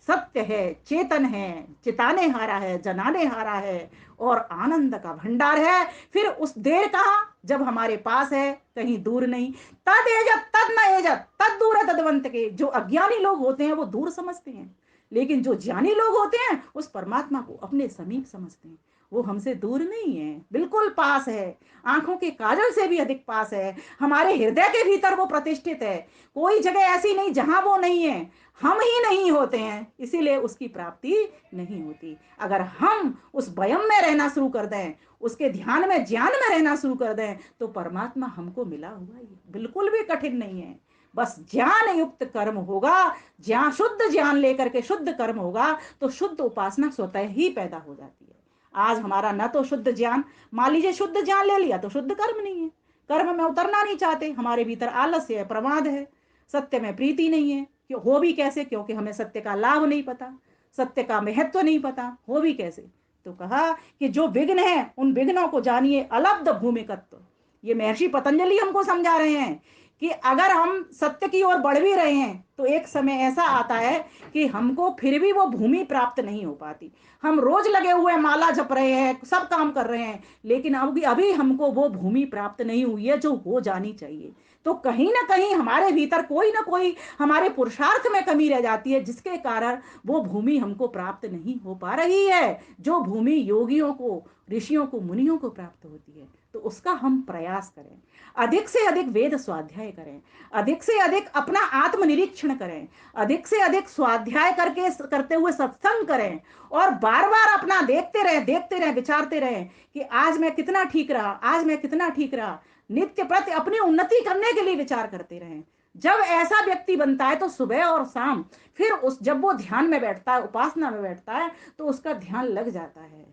सत्य है, चेतन है, चिताने हारा है, जनाने हारा है, और आनंद का भंडार है। फिर उस देर कहा, जब हमारे पास है, कहीं दूर नहीं। तद एजत तद न एजत तद दूर है तदवंत के। जो अज्ञानी लोग होते हैं वो दूर समझते हैं, लेकिन जो ज्ञानी लोग होते हैं उस परमात्मा को अपने समीप समझते हैं। वो हमसे दूर नहीं है, बिल्कुल पास है, आंखों के काजल से भी अधिक पास है, हमारे हृदय के भीतर वो प्रतिष्ठित है। कोई जगह ऐसी नहीं जहां वो नहीं है, हम ही नहीं होते हैं, इसीलिए उसकी प्राप्ति नहीं होती। अगर हम उस वयम में रहना शुरू कर दें, उसके ध्यान में ज्ञान में रहना शुरू कर दें, तो परमात्मा हमको मिला हुआ ही, बिल्कुल भी कठिन नहीं है। बस ज्ञान युक्त कर्म होगा, ज्ञान, शुद्ध ज्ञान लेकर के शुद्ध कर्म होगा, तो शुद्ध उपासना स्वतः ही पैदा हो जाती है। आज हमारा न तो शुद्ध ज्ञान, मान लीजिए शुद्ध ज्ञान ले लिया तो शुद्ध कर्म नहीं है, कर्म में उतरना नहीं चाहते, हमारे भीतर आलस्य है, प्रमाद है, सत्य में प्रीति नहीं है, क्यों हो भी कैसे? क्योंकि हमें सत्य का लाभ नहीं पता, सत्य का महत्व नहीं पता, हो भी कैसे? तो कहा कि जो विघ्न है उन विघ्नों को जानिए अलब्ध भूमिकत्व। ये महर्षि पतंजलि हमको समझा रहे हैं कि अगर हम सत्य की ओर बढ़ भी रहे हैं तो एक समय ऐसा आता है कि हमको फिर भी वो भूमि प्राप्त नहीं हो पाती। हम रोज लगे हुए माला जप रहे हैं, सब काम कर रहे हैं, लेकिन अभी अभी हमको वो भूमि प्राप्त नहीं हुई है जो हो जानी चाहिए। तो कहीं ना कहीं हमारे भीतर कोई ना कोई हमारे पुरुषार्थ में कमी रह जाती है, जिसके कारण वो भूमि हमको प्राप्त नहीं हो पा रही है, जो भूमि योगियों को, ऋषियों को, मुनियों को प्राप्त होती है। तो उसका हम प्रयास करें, अधिक से अधिक वेद स्वाध्याय करें, अधिक से अधिक अपना आत्मनिरीक्षण करें, अधिक से अधिक स्वाध्याय करके करते हुए सत्संग करें, और बार बार अपना देखते रहें, विचारते रहें कि आज मैं कितना ठीक रहा, आज मैं कितना ठीक रहा। नित्य प्रति अपनी उन्नति करने के लिए विचार करते रहें। जब ऐसा व्यक्ति बनता है तो सुबह और शाम, फिर उस जब वो ध्यान में बैठता है, उपासना में बैठता है, तो उसका ध्यान लग जाता है।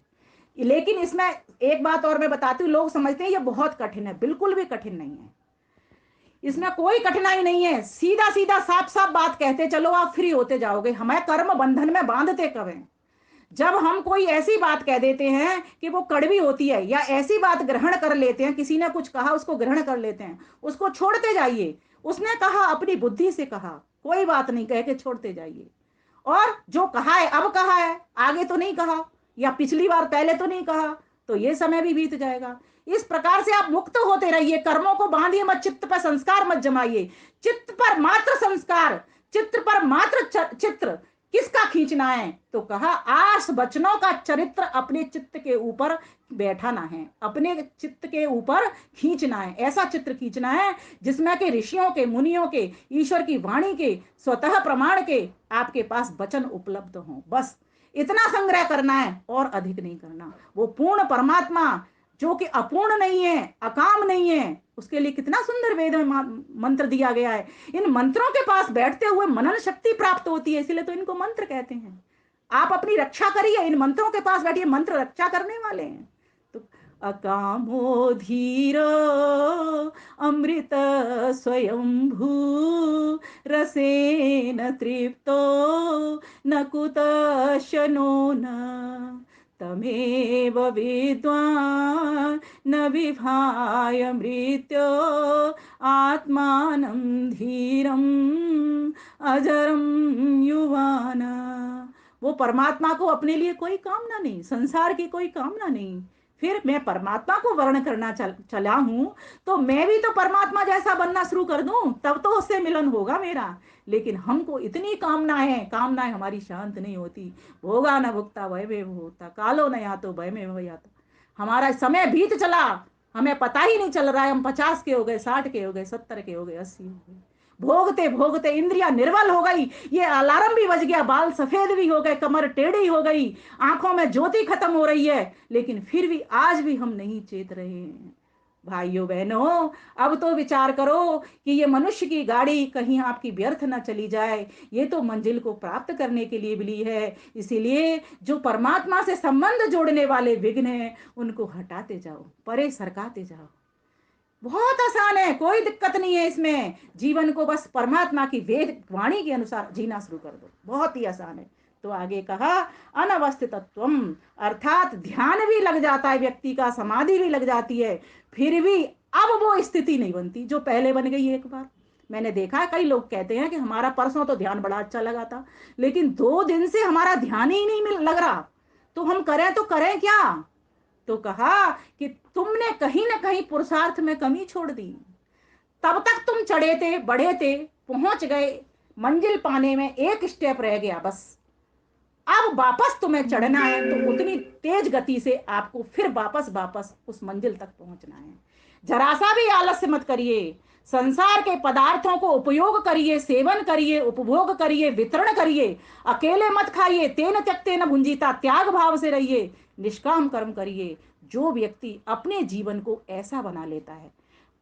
लेकिन इसमें एक बात और मैं बताती हूँ, लोग समझते हैं ये बहुत कठिन है, बिल्कुल भी कठिन नहीं है। इसमें कोई कठिनाई नहीं है, सीधा सीधा साफ साफ बात कहते चलो, आप फ्री होते जाओगे। हमें कर्म बंधन में बांधते कब हैं? जब हम कोई ऐसी बात कह देते हैं कि वो कड़वी होती है, या ऐसी बात ग्रहण कर लेते हैं, किसी ने कुछ कहा उसको ग्रहण कर लेते हैं, उसको छोड़ते जाइए। उसने कहा, अपनी बुद्धि से कहा, कोई बात नहीं, कह के छोड़ते जाइए। और जो कहा है अब कहा है, आगे तो नहीं कहा, या पिछली बार पहले तो नहीं कहा, तो ये समय भी बीत जाएगा। इस प्रकार से आप मुक्त होते रहिए, कर्मों को बांधिए मत, चित्त पर संस्कार मत जमाइए। चित्त पर मात्र संस्कार, चित्र पर मात्र चित्र किसका खींचना है? तो कहा, आस बचनों का चरित्र अपने चित्त के ऊपर बैठाना है, अपने चित्त के ऊपर खींचना है। ऐसा चित्र खींचना है जिसमें के ऋषियों के, मुनियों के, ईश्वर की वाणी के, स्वतः प्रमाण के आपके पास वचन उपलब्ध हों। बस इतना संग्रह करना है, और अधिक नहीं करना। वो पूर्ण परमात्मा जो कि अपूर्ण नहीं है, अकाम नहीं है, उसके लिए कितना सुंदर वेद में मंत्र दिया गया है। इन मंत्रों के पास बैठते हुए मनन शक्ति प्राप्त होती है, इसलिए तो इनको मंत्र कहते हैं। आप अपनी रक्षा करिए, इन मंत्रों के पास बैठिए, मंत्र रक्षा करने वाले हैं। तो अकामो धीर अमृत स्वयंभू रसेन तृप्तो न कुतशनो न तमेव विद्वान् न विभाय मृत्यो आत्मानं धीरम अजरम युवाना। वो परमात्मा को अपने लिए कोई कामना नहीं, संसार की कोई कामना नहीं। फिर मैं परमात्मा को वर्ण करना चला हूं, तो मैं भी तो परमात्मा जैसा बनना शुरू कर दूं, तब तो उससे मिलन होगा मेरा। लेकिन हमको इतनी कामनाएं हमारी शांत नहीं होती। भोगा न भुगता भय में होता, कालो न या तो भय में भय आता। हमारा समय बीत चला, हमें पता ही नहीं चल रहा है। हम 50 के हो गए, 60 के हो गए, 70 के हो गए, 80 हो गए। भोगते भोगते इंद्रिया निर्बल हो गई, ये अलार्म भी बज गया, बाल सफेद भी हो गए, कमर टेढ़ी हो गई, आंखों में ज्योति खत्म हो रही है, लेकिन फिर भी आज भी हम नहीं चेत रहे हैं। भाइयों बहनों, अब तो विचार करो कि ये मनुष्य की गाड़ी कहीं आपकी व्यर्थ न चली जाए। ये तो मंजिल को प्राप्त करने के लिए मिली है। इसीलिए जो परमात्मा से संबंध जोड़ने वाले विघ्न हैं, उनको हटाते जाओ, परे सरकाते जाओ। बहुत आसान है, कोई दिक्कत नहीं है इसमें। जीवन को बस परमात्मा की वेद वाणी के अनुसार जीना शुरू कर दो, बहुत ही आसान है। तो आगे कहा, अनवस्थितत्वम, अर्थात ध्यान भी लग जाता है व्यक्ति का, समाधि भी लग जाती है, फिर भी अब वो स्थिति नहीं बनती जो पहले बन गई एक बार। मैंने देखा है, कई लोग कहते हैं कि हमारा परसों तो ध्यान बड़ा अच्छा लगा था, लेकिन 2 दिन से हमारा ध्यान ही नहीं लग रहा। तो हम करें तो करें क्या? तो कहा कि तुमने कहीं ना कहीं पुरुषार्थ में कमी छोड़ दी। तब तक तुम चढ़े थे, बढ़े थे, पहुंच गए, मंजिल पाने में एक स्टेप रह गया बस। अब वापस तुम्हें चढ़ना है तो उतनी तेज गति से आपको फिर वापस वापस उस मंजिल तक पहुंचना है। जरा सा भी आलस्य मत करिए। संसार के पदार्थों को उपयोग करिए, सेवन करिए, उपभोग करिए, वितरण करिए। अकेले मत खाइए, तेन त्यक्ते न भुंजीता, त्याग भाव से रहिए, निष्काम कर्म करिए। जो व्यक्ति अपने जीवन को ऐसा बना लेता है,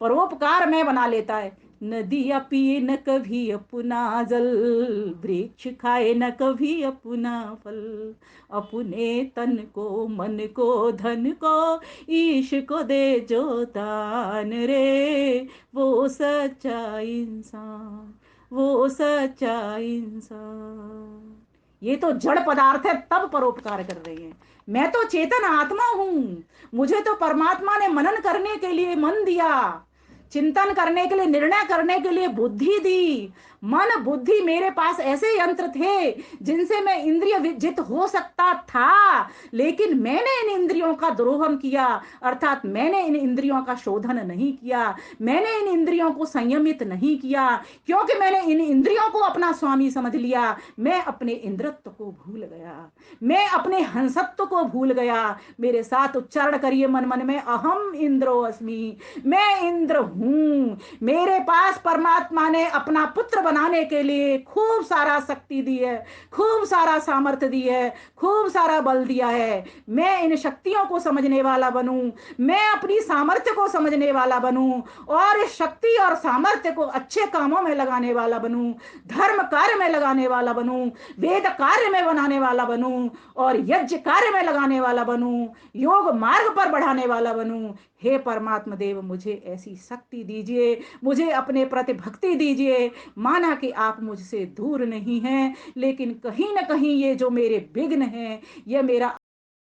परोपकार में बना लेता है, नदियाँ पिए न कभी अपना जल, वृक्ष खाए न कभी अपना फल, अपने तन को, मन को, धन को ईश को दे जो दान रे, वो सच्चा इंसान। वो सच्चा इंसान। ये तो जड़ पदार्थ है तब परोपकार कर रही है। मैं तो चेतन आत्मा हूं। मुझे तो परमात्मा ने मनन करने के लिए मन दिया, चिंतन करने के लिए, निर्णय करने के लिए बुद्धि दी। मन बुद्धि मेरे पास ऐसे यंत्र थे जिनसे मैं इंद्रिय विजित हो सकता था, लेकिन मैंने इन इंद्रियों का द्रोहम किया, अर्थात मैंने इन इंद्रियों का शोधन नहीं किया, मैंने इन इंद्रियों को संयमित नहीं किया, क्योंकि मैंने इन इंद्रियों को अपना स्वामी समझ लिया। मैं अपने इंद्रत्व को भूल गया, मैं अपने हंसत्व को भूल गया। मेरे साथ उच्चारण करिए मन मन में, अहम इंद्रो अस्मि, मैं इंद्र हूं। मेरे पास परमात्मा ने अपना पुत्र बनाने के लिए खूब सारा शक्ति दी है, खूब सारा सामर्थ्य दी है, खूब सारा बल दिया है। मैं इन शक्तियों को समझने वाला बनूं, मैं अपनी सामर्थ्य को समझने वाला बनूं, और इस शक्ति और सामर्थ्य को अच्छे कामों में लगाने वाला बनूं, धर्म कार्य में लगाने वाला बनूं, वेद कार्य में बनाने वाला बनूं, और यज्ञ कार्य में लगाने वाला बनूं, योग मार्ग पर बढ़ाने वाला बनूं। हे परमात्मा देव, मुझे ऐसी शक्ति दीजिए, मुझे अपने प्रति भक्ति दीजिए। माना कि आप मुझसे दूर नहीं हैं, लेकिन कहीं ना कहीं ये जो मेरे विघ्न हैं, ये मेरा